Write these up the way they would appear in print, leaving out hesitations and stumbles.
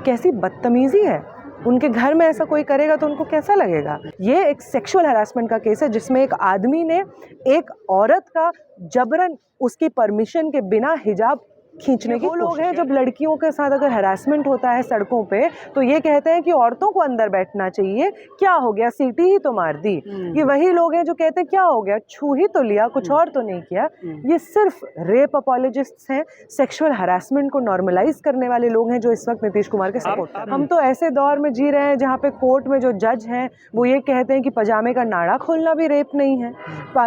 कैसी बदतमीजी है। उनके घर में ऐसा कोई करेगा तो उनको कैसा लगेगा। ये एक सेक्सुअल हरासमेंट का केस है जिसमें एक आदमी ने एक औरत का जबरन उसकी परमिशन के बिना हिजाब खींचने की। वो लोग हैं जब लड़कियों के साथ अगर हरासमेंट होता है सड़कों पे तो ये कहते हैं कि औरतों को अंदर बैठना चाहिए, क्या हो गया, सीटी ही तो मार दी। ये वही लोग हैं जो कहते हैं क्या हो गया, छू ही तो लिया, कुछ और तो नहीं किया। ये सिर्फ रेप अपॉलोजिस्ट्स हैं, सेक्सुअल हरासमेंट को नॉर्मलाइज करने वाले लोग हैं जो इस वक्त नीतीश कुमार के सपोर्ट कर। हम तो ऐसे दौर में जी रहे हैं जहाँ पे कोर्ट में जो जज हैं वो ये कहते हैं कि पजामे का नाड़ा खोलना भी रेप नहीं है,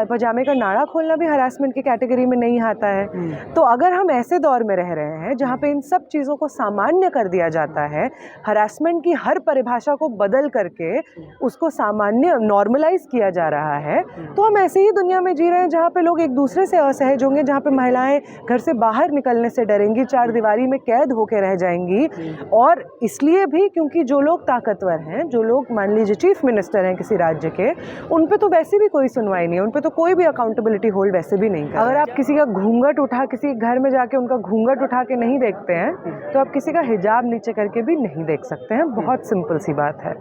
पजामे का नाड़ा खोलना भी हरासमेंट की कैटेगरी में नहीं आता है। तो अगर हम ऐसे दौर में रह रहे हैं जहाँ पे इन सब चीज़ों को सामान्य कर दिया जाता है, हरासमेंट की हर परिभाषा को बदल करके उसको सामान्य नॉर्मलाइज किया जा रहा है, तो हम ऐसे ही दुनिया में जी रहे हैं जहाँ पे लोग एक दूसरे से असहज होंगे, जहाँ पे महिलाएं घर से बाहर निकलने से डरेंगी, चार दीवारी में कैद होके रह जाएंगी। और इसलिए भी क्योंकि जो लोग ताकतवर हैं, जो लोग मान लीजिए चीफ मिनिस्टर हैं किसी राज्य के, उन पे तो वैसे भी कोई सुनवाई नहीं है, उन पे तो कोई भी अकाउंटेबिलिटी होल्ड वैसे भी नहीं कर। अगर आप किसी का घूंघट उठा, किसी घर में जाके उनका घूंघट उठा के नहीं देखते हैं तो आप किसी का हिजाब नीचे करके भी नहीं देख सकते हैं। बहुत सिंपल सी बात है।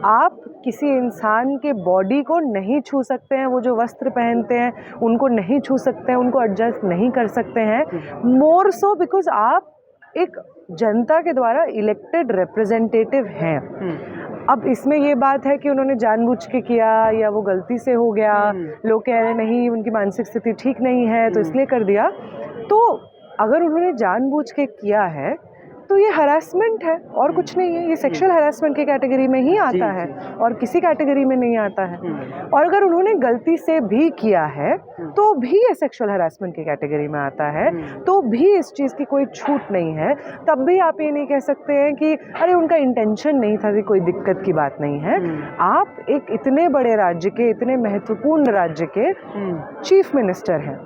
आप किसी इंसान के बॉडी को नहीं छू सकते हैं, वो जो वस्त्र पहनते हैं उनको नहीं छू सकते हैं, उनको एडजस्ट नहीं कर सकते हैं, मोर सो बिकॉज आप एक जनता के द्वारा इलेक्टेड रिप्रेजेंटेटिव हैं। अब इसमें ये बात है कि उन्होंने जानबूझ के किया या वो गलती से हो गया, लोग कह रहे नहीं उनकी मानसिक स्थिति ठीक नहीं है तो इसलिए कर दिया। तो अगर उन्होंने जानबूझ के किया है तो ये हरासमेंट है और कुछ नहीं है, ये सेक्सुअल हरासमेंट की कैटेगरी में ही आता है और किसी कैटेगरी में नहीं आता है। और अगर उन्होंने गलती से भी किया है तो भी ये सेक्सुअल हरासमेंट की कैटेगरी में आता है, तो भी इस चीज़ की कोई छूट नहीं है। तब भी आप ये नहीं कह सकते हैं कि अरे उनका इंटेंशन नहीं था, कोई दिक्कत की बात नहीं है। आप एक इतने बड़े राज्य के, इतने महत्वपूर्ण राज्य के चीफ मिनिस्टर हैं,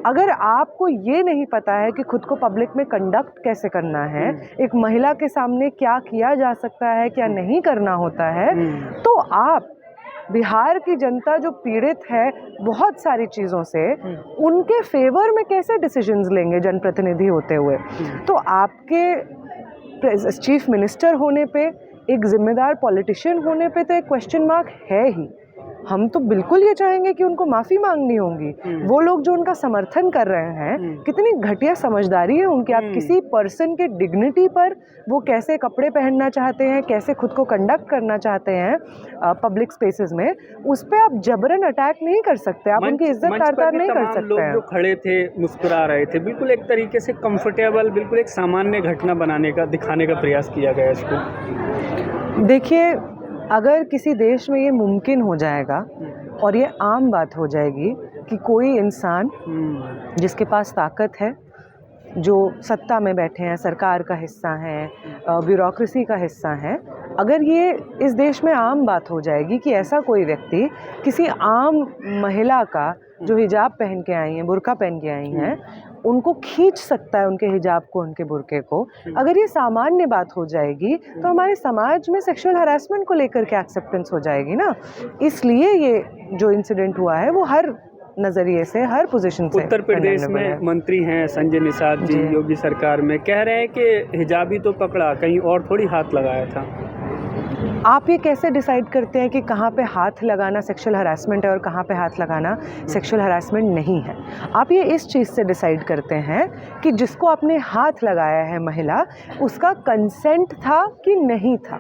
अगर आपको ये नहीं पता है कि खुद को पब्लिक में कंडक्ट कैसे करना है, एक महिला के सामने क्या किया जा सकता है, क्या नहीं करना होता है, तो आप बिहार की जनता जो पीड़ित है बहुत सारी चीज़ों से, उनके फेवर में कैसे डिसीजंस लेंगे जनप्रतिनिधि होते हुए। तो आपके चीफ मिनिस्टर होने पे, एक जिम्मेदार पॉलिटिशियन होने पे तो एक क्वेश्चन मार्क है ही। हम तो बिल्कुल ये चाहेंगे कि उनको माफ़ी मांगनी होगी। वो लोग जो उनका समर्थन कर रहे हैं, कितनी घटिया समझदारी है उनकी। आप किसी पर्सन के डिग्निटी पर वो कैसे कपड़े पहनना चाहते हैं, कैसे खुद को कंडक्ट करना चाहते हैं पब्लिक स्पेसेस में, उस पर आप जबरन अटैक नहीं कर सकते, आप उनकी इज्जत तार नहीं कर सकते। लोग जो खड़े थे मुस्कुरा रहे थे, बिल्कुल एक तरीके से कंफर्टेबल, बिल्कुल एक सामान्य घटना बनाने का, दिखाने का प्रयास किया गया इसको। देखिए, अगर किसी देश में ये मुमकिन हो जाएगा और ये आम बात हो जाएगी कि कोई इंसान जिसके पास ताकत है, जो सत्ता में बैठे हैं, सरकार का हिस्सा हैं, ब्यूरोक्रेसी का हिस्सा हैं, अगर ये इस देश में आम बात हो जाएगी कि ऐसा कोई व्यक्ति किसी आम महिला का जो हिजाब पहन के आई हैं, बुर्का पहन के आई हैं, उनको खींच सकता है, उनके हिजाब को, उनके बुर्के को, अगर ये सामान्य बात हो जाएगी तो हमारे समाज में सेक्सुअल हरासमेंट को लेकर के एक्सेप्टेंस हो जाएगी ना। इसलिए ये जो इंसिडेंट हुआ है वो हर नज़रिए से, हर पोजीशन से। उत्तर प्रदेश में मंत्री हैं संजय निषाद जी, योगी सरकार में, कह रहे हैं कि हिजाबी तो पकड़ा, कहीं और थोड़ी हाथ लगाया था। आप ये कैसे डिसाइड करते हैं कि कहाँ पे हाथ लगाना सेक्सुअल हरासमेंट है और कहाँ पे हाथ लगाना सेक्सुअल हरासमेंट नहीं है? आप ये इस चीज़ से डिसाइड करते हैं कि जिसको आपने हाथ लगाया है महिला, उसका कंसेंट था कि नहीं था।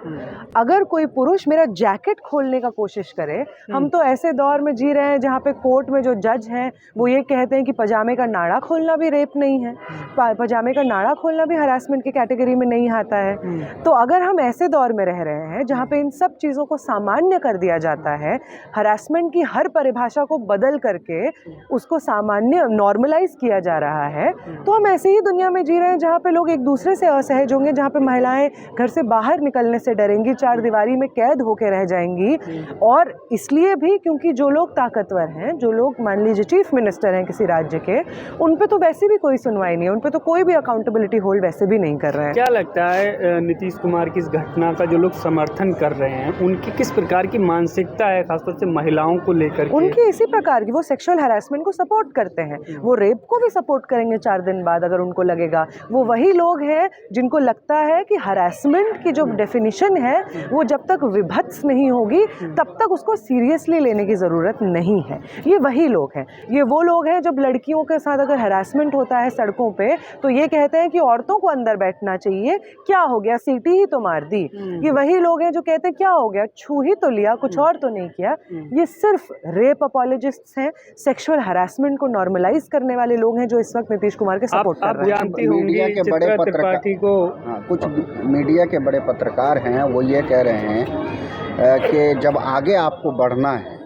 अगर कोई पुरुष मेरा जैकेट खोलने का कोशिश करे, हम तो ऐसे दौर में जी रहे हैं जहाँ पे कोर्ट में जो जज हैं वो ये कहते हैं कि पजामे का नाड़ा खोलना भी रेप नहीं है, पजामे का नाड़ा खोलना भी हरासमेंट की कैटेगरी में नहीं आता है। तो अगर हम ऐसे दौर में रह रहे हैं जहाँ पे इन सब चीज़ों को सामान्य कर दिया जाता है, हरासमेंट की हर परिभाषा को बदल करके उसको सामान्य नॉर्मलाइज किया जा रहा है, तो हम ऐसे ही दुनिया में जी रहे हैं जहाँ पे लोग एक दूसरे से असहज होंगे, जहाँ पे महिलाएं घर से बाहर निकलने से डरेंगी, चार दीवारी में कैद होके रह जाएंगी। और इसलिए भी क्योंकि जो लोग ताकतवर हैं, जो लोग मान लीजिए चीफ मिनिस्टर हैं किसी राज्य के, उन पे तो वैसे भी कोई सुनवाई नहीं है, उन पे तो कोई भी अकाउंटेबिलिटी होल्ड वैसे भी नहीं कर रहे हैं। क्या लगता है नीतीश कुमार की इस घटना का जो लोग समर्थन समर्थन कर रहे हैं, उनकी किस प्रकार की मानसिकता है खासतौर से महिलाओं को लेकर के? उनकी इसी प्रकार की, वो सेक्सुअल हरासमेंट को सपोर्ट करते हैं, वो रेप को भी सपोर्ट करेंगे 4 दिन बाद अगर उनको लगेगा। वो वही लोग हैं जिनको लगता है कि हरासमेंट की जो डेफिनेशन है वो जब तक विभत्स नहीं होगी तब तक उसको सीरियसली लेने की ज़रूरत नहीं है। ये वही लोग हैं, ये वो लोग हैं जब लड़कियों के साथ अगर हरासमेंट होता है सड़कों पे तो ये कहते हैं कि औरतों को अंदर बैठना चाहिए, क्या हो गया, सीटी ही तो मार दी। ये वही लोग हैं जो कहते हैं क्या हो गया, छू ही तो लिया, कुछ और तो नहीं किया। ये सिर्फ रेप अपॉलोजिस्ट्स हैं, सेक्सुअल हरासमेंट को नॉर्मलाइज करने वाले लोग हैं जो इस वक्त नीतीश कुमार के सपोर्ट कर रहे हैं। जानती होंगी मीडिया के बड़े चित्रा त्रिपाठी को। हाँ, कुछ मीडिया के बड़े पत्रकार हैं, वो ये कह रहे हैं कि जब आगे आपको बढ़ना है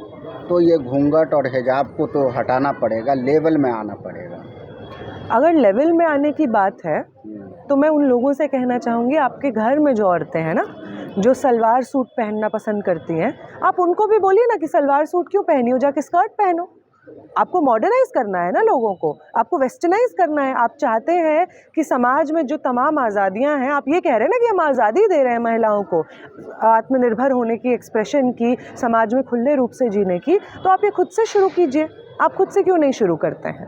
तो ये घूंघट और हिजाब को तो हटाना पड़ेगा, लेवल में आना पड़ेगा। अगर लेवल में आने की बात है तो मैं उन लोगों से कहना चाहूँगी, आपके घर में जो औरतें हैं ना, जो सलवार सूट पहनना पसंद करती हैं, आप उनको भी बोलिए ना कि सलवार सूट क्यों पहनी हो, जाके स्कर्ट पहनो। आपको मॉडर्नाइज करना है ना लोगों को, आपको वेस्टर्नाइज करना है। आप चाहते हैं कि समाज में जो तमाम आज़ादियां हैं, आप ये कह रहे हैं ना कि हम आज़ादी दे रहे हैं महिलाओं को आत्मनिर्भर होने की, एक्सप्रेशन की, समाज में खुले रूप से जीने की, तो आप ये खुद से शुरू कीजिए। आप खुद से क्यों नहीं शुरू करते हैं?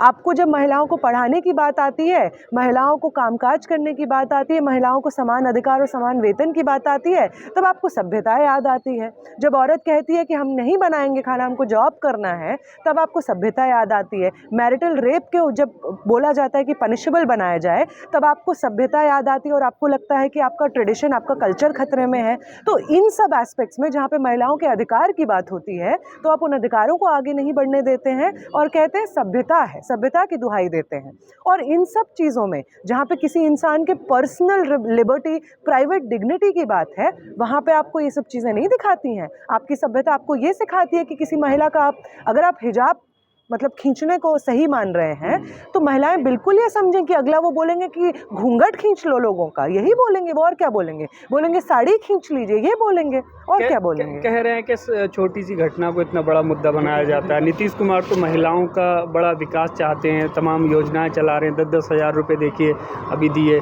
आपको जब महिलाओं को पढ़ाने की बात आती है, महिलाओं को कामकाज करने की बात आती है, महिलाओं को समान अधिकार और समान वेतन की बात आती है, तब आपको सभ्यता याद आती है। जब औरत कहती है कि हम नहीं बनाएंगे खाना, हमको जॉब करना है, तब आपको सभ्यता याद आती है। मैरिटल रेप के जब बोला जाता है कि पनिशेबल बनाया जाए, तब आपको सभ्यता याद आती है और आपको लगता है कि आपका ट्रेडिशन, आपका कल्चर खतरे में है। तो इन सब एस्पेक्ट्स में जहाँ पे महिलाओं के अधिकार की बात होती है, तो आप उन अधिकारों को आगे नहीं बढ़ने देते हैं और कहते हैं सभ्यता है, सभ्यता की दुहाई देते हैं। और इन सब चीज़ों में जहाँ पे किसी इंसान के पर्सनल लिबर्टी, प्राइवेट डिग्निटी की बात है, वहाँ पे आपको ये सब चीज़ें नहीं दिखाती हैं। आपकी सभ्यता आपको ये सिखाती है कि किसी महिला का अगर आप हिजाब मतलब खींचने को सही मान रहे हैं तो महिलाएं बिल्कुल ये समझें कि अगला वो बोलेंगे कि घूंघट खींच लो लोगों का, यही बोलेंगे वो। और क्या बोलेंगे? बोलेंगे साड़ी खींच लीजिए, ये बोलेंगे। और क्या बोलेंगे? कह रहे हैं कि छोटी सी घटना को इतना बड़ा मुद्दा बनाया जाता है। नीतीश कुमार तो महिलाओं का बड़ा विकास चाहते हैं, तमाम योजनाएं चला रहे हैं, 10-10 हज़ार रुपये देखिए अभी दिए।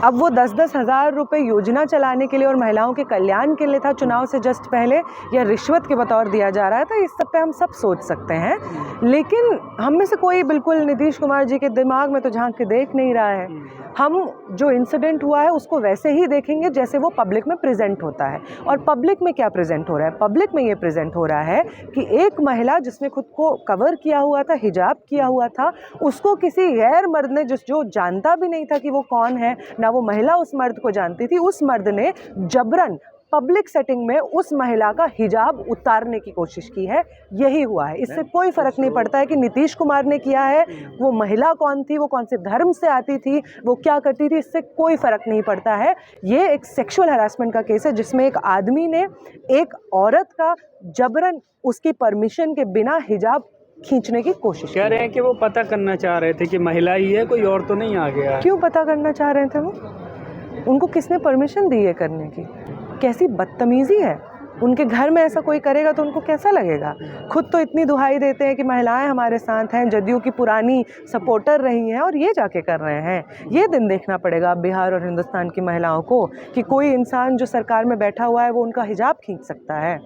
अब वो 10-10 हज़ार रुपये योजना चलाने के लिए और महिलाओं के कल्याण के लिए था चुनाव से जस्ट पहले, या रिश्वत के बतौर दिया जा रहा था, इस सब पे हम सब सोच सकते हैं। लेकिन हम में से कोई बिल्कुल नीतीश कुमार जी के दिमाग में तो झांक के देख नहीं रहा है। हम जो इंसिडेंट हुआ है उसको वैसे ही देखेंगे जैसे वो पब्लिक में प्रेजेंट होता है। और पब्लिक में क्या प्रेजेंट हो रहा है? पब्लिक में ये प्रेजेंट हो रहा है कि एक महिला जिसने खुद को कवर किया हुआ था, हिजाब किया हुआ था, उसको किसी गैर मर्द ने, जो जानता भी नहीं था कि वो कौन है, ना वो महिला उस मर्द को जानती थी, उस मर्द ने जबरन पब्लिक सेटिंग में उस महिला का हिजाब उतारने की कोशिश की है। यही हुआ है। इससे कोई फर्क नहीं पड़ता है कि नीतीश कुमार ने किया है, वो महिला कौन थी, वो कौन से धर्म से आती थी, वो क्या करती थी, इससे कोई फर्क नहीं पड़ता है। ये एक सेक्सुअल हरासमेंट का केस है जिसमें एक आदमी ने एक औरत का जबरन उसकी परमिशन के बिना हिजाब खींचने की कोशिश कह रहे हैं कि वो पता करना चाह रहे थे कि महिला ही है, कोई और तो नहीं आ गया। क्यों पता करना चाह रहे थे वो? उनको किसने परमिशन दी है करने की? कैसी बदतमीजी है। उनके घर में ऐसा कोई करेगा तो उनको कैसा लगेगा? खुद तो इतनी दुहाई देते हैं कि महिलाएं हमारे साथ हैं, जदयू की पुरानी सपोर्टर रही हैं, और ये जाके कर रहे हैं। ये दिन देखना पड़ेगा बिहार और हिंदुस्तान की महिलाओं को कि कोई इंसान जो सरकार में बैठा हुआ है वो उनका हिजाब खींच सकता है।